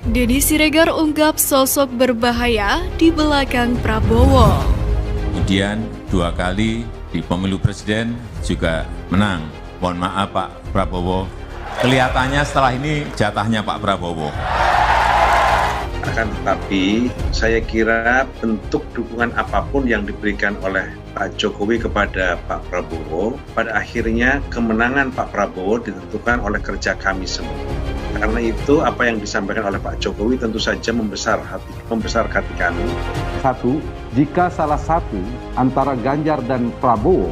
Deddy Siregar ungkap sosok berbahaya di belakang Prabowo. Kemudian 2 kali di pemilu presiden juga menang. Mohon maaf Pak Prabowo, kelihatannya setelah ini jatahnya Pak Prabowo. Akan tetapi saya kira bentuk dukungan apapun yang diberikan oleh Pak Jokowi kepada Pak Prabowo, pada akhirnya kemenangan Pak Prabowo ditentukan oleh kerja kami semua. Karena itu apa yang disampaikan oleh Pak Jokowi tentu saja membesar hati kami. Satu, jika salah satu antara Ganjar dan Prabowo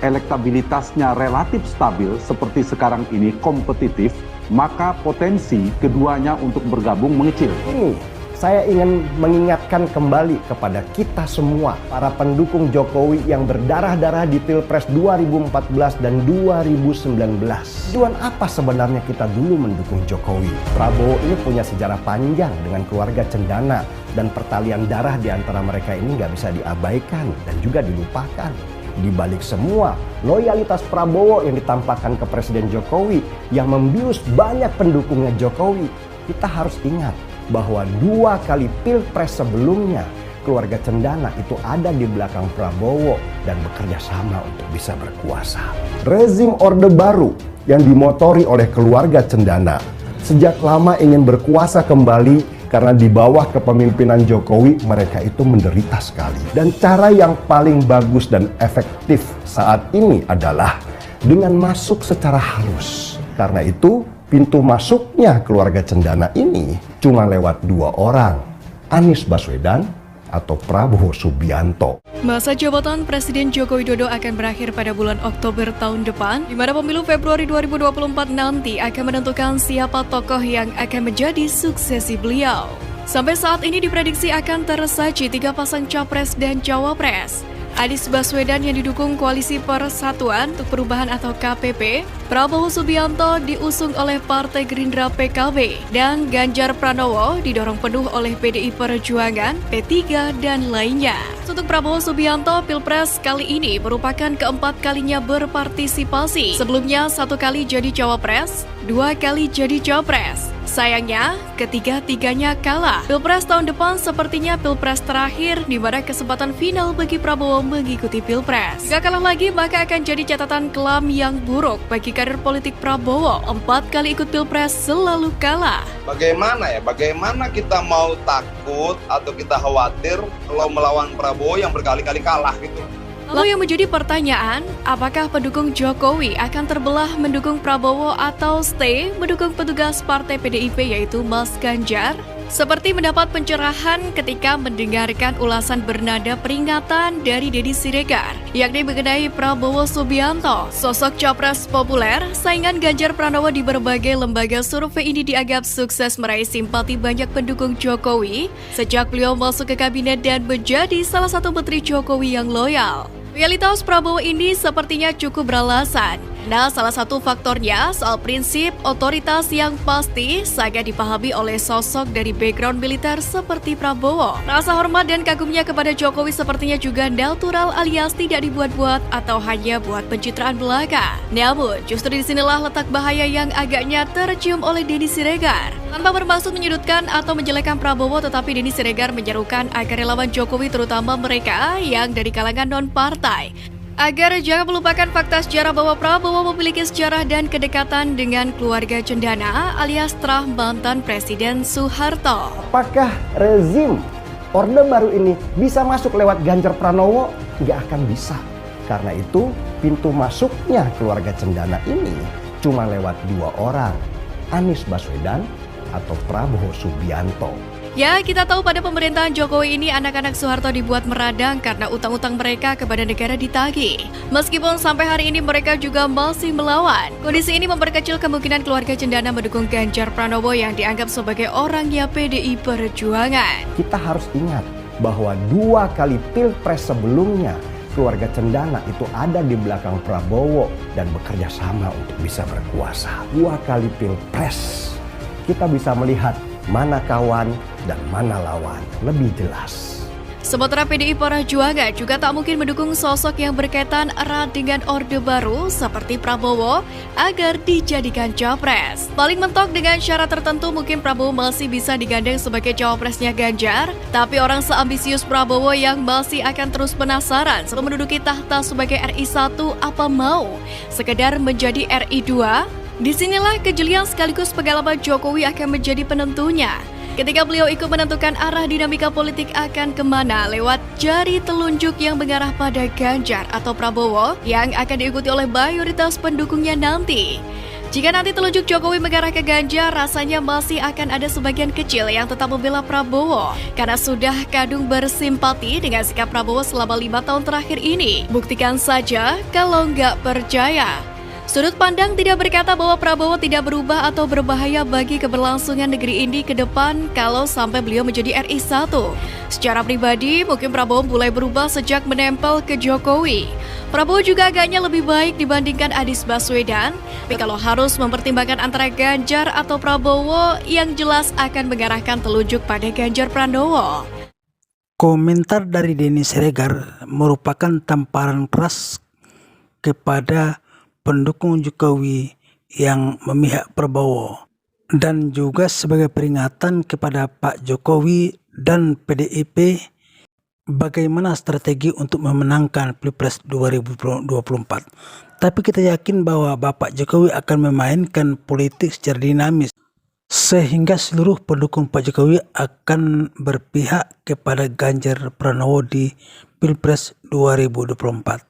elektabilitasnya relatif stabil seperti sekarang ini kompetitif, maka potensi keduanya untuk bergabung mengecil. Saya ingin mengingatkan kembali kepada kita semua, para pendukung Jokowi yang berdarah-darah di Pilpres 2014 dan 2019. Tujuan apa sebenarnya kita dulu mendukung Jokowi? Prabowo ini punya sejarah panjang dengan keluarga cendana, dan pertalian darah di antara mereka ini nggak bisa diabaikan dan juga dilupakan. Di balik semua, loyalitas Prabowo yang ditampakkan ke Presiden Jokowi yang membius banyak pendukungnya Jokowi, kita harus ingat bahwa 2 kali Pilpres sebelumnya keluarga cendana itu ada di belakang Prabowo dan bekerja sama untuk bisa berkuasa. Rezim Orde Baru yang dimotori oleh keluarga cendana sejak lama ingin berkuasa kembali karena di bawah kepemimpinan Jokowi mereka itu menderita sekali. Dan cara yang paling bagus dan efektif saat ini adalah dengan masuk secara halus. Karena itu pintu masuknya keluarga cendana ini cuma lewat 2 orang, Anies Baswedan atau Prabowo Subianto. Masa jabatan Presiden Joko Widodo akan berakhir pada bulan Oktober tahun depan, di mana pemilu Februari 2024 nanti akan menentukan siapa tokoh yang akan menjadi suksesi beliau. Sampai saat ini diprediksi akan tersaji 3 pasang capres dan cawapres. Anies Baswedan yang didukung Koalisi Persatuan untuk Perubahan atau KPP, Prabowo Subianto diusung oleh Partai Gerindra PKB, dan Ganjar Pranowo didorong penuh oleh PDI Perjuangan, P3, dan lainnya. Untuk Prabowo Subianto, Pilpres kali ini merupakan keempat kalinya berpartisipasi. Sebelumnya 1 kali jadi cawapres, 2 kali jadi capres. Sayangnya, ketiga-tiganya kalah. Pilpres tahun depan sepertinya Pilpres terakhir di mana kesempatan final bagi Prabowo mengikuti Pilpres. Jika kalah lagi, maka akan jadi catatan kelam yang buruk bagi karir politik Prabowo. 4 kali ikut Pilpres selalu kalah. Bagaimana kita mau takut atau kita khawatir kalau melawan Prabowo yang berkali-kali kalah gitu. Lalu yang menjadi pertanyaan, apakah pendukung Jokowi akan terbelah mendukung Prabowo atau stay mendukung petugas partai PDIP yaitu Mas Ganjar? Seperti mendapat pencerahan ketika mendengarkan ulasan bernada peringatan dari Deddy Siregar, yakni mengenai Prabowo Subianto, sosok capres populer, saingan Ganjar Pranowo di berbagai lembaga survei ini dianggap sukses meraih simpati banyak pendukung Jokowi sejak beliau masuk ke kabinet dan menjadi salah satu menteri Jokowi yang loyal. Realitas Prabowo ini sepertinya cukup beralasan. Nah, salah satu faktornya soal prinsip otoritas yang pasti sangat dipahami oleh sosok dari background militer seperti Prabowo. Rasa hormat dan kagumnya kepada Jokowi sepertinya juga natural alias tidak dibuat-buat atau hanya buat pencitraan belaka. Namun, justru disinilah letak bahaya yang agaknya tercium oleh Deddy Siregar. Tanpa bermaksud menyudutkan atau menjelekkan Prabowo, tetapi Deddy Siregar menyerukan agar relawan Jokowi terutama mereka yang dari kalangan non-partai agar jangan melupakan fakta sejarah bahwa Prabowo memiliki sejarah dan kedekatan dengan keluarga cendana alias terah mantan Presiden Soeharto. Apakah rezim Orde Baru ini bisa masuk lewat Ganjar Pranowo? Nggak akan bisa. Karena itu pintu masuknya keluarga cendana ini cuma lewat 2 orang, Anies Baswedan atau Prabowo Subianto. Ya, kita tahu pada pemerintahan Jokowi ini anak-anak Soeharto dibuat meradang karena utang-utang mereka kepada negara ditagih. Meskipun sampai hari ini mereka juga masih melawan. Kondisi ini memperkecil kemungkinan keluarga cendana mendukung Ganjar Pranowo yang dianggap sebagai orangnya PDI Perjuangan. Kita harus ingat bahwa 2 kali Pilpres sebelumnya keluarga cendana itu ada di belakang Prabowo dan bekerja sama untuk bisa berkuasa. 2 kali Pilpres kita bisa melihat mana kawan dan mana lawan lebih jelas. Sementara PDI Perjuangan juga tak mungkin mendukung sosok yang berkaitan erat dengan Orde Baru seperti Prabowo agar dijadikan capres. Paling mentok dengan syarat tertentu mungkin Prabowo masih bisa digandeng sebagai cawapresnya Ganjar, tapi orang seambisius Prabowo yang masih akan terus penasaran sebelum menduduki tahta sebagai RI 1 apa mau sekedar menjadi RI 2? Disinilah kejelian sekaligus pengalaman Jokowi akan menjadi penentunya. Ketika beliau ikut menentukan arah dinamika politik akan kemana lewat jari telunjuk yang mengarah pada Ganjar atau Prabowo yang akan diikuti oleh mayoritas pendukungnya nanti. Jika nanti telunjuk Jokowi mengarah ke Ganjar, rasanya masih akan ada sebagian kecil yang tetap membela Prabowo karena sudah kadung bersimpati dengan sikap Prabowo selama 5 tahun terakhir ini. Buktikan saja kalau nggak percaya. Sudut pandang tidak berkata bahwa Prabowo tidak berubah atau berbahaya bagi keberlangsungan negeri ini ke depan kalau sampai beliau menjadi RI 1. Secara pribadi, mungkin Prabowo mulai berubah sejak menempel ke Jokowi. Prabowo juga agaknya lebih baik dibandingkan Anies Baswedan, tapi kalau harus mempertimbangkan antara Ganjar atau Prabowo, yang jelas akan mengarahkan telunjuk pada Ganjar Pranowo. Komentar dari Denny Siregar merupakan tamparan keras kepada pendukung Jokowi yang memihak Prabowo dan juga sebagai peringatan kepada Pak Jokowi dan PDIP bagaimana strategi untuk memenangkan Pilpres 2024. Tapi kita yakin bahwa Bapak Jokowi akan memainkan politik secara dinamis sehingga seluruh pendukung Pak Jokowi akan berpihak kepada Ganjar Pranowo di Pilpres 2024.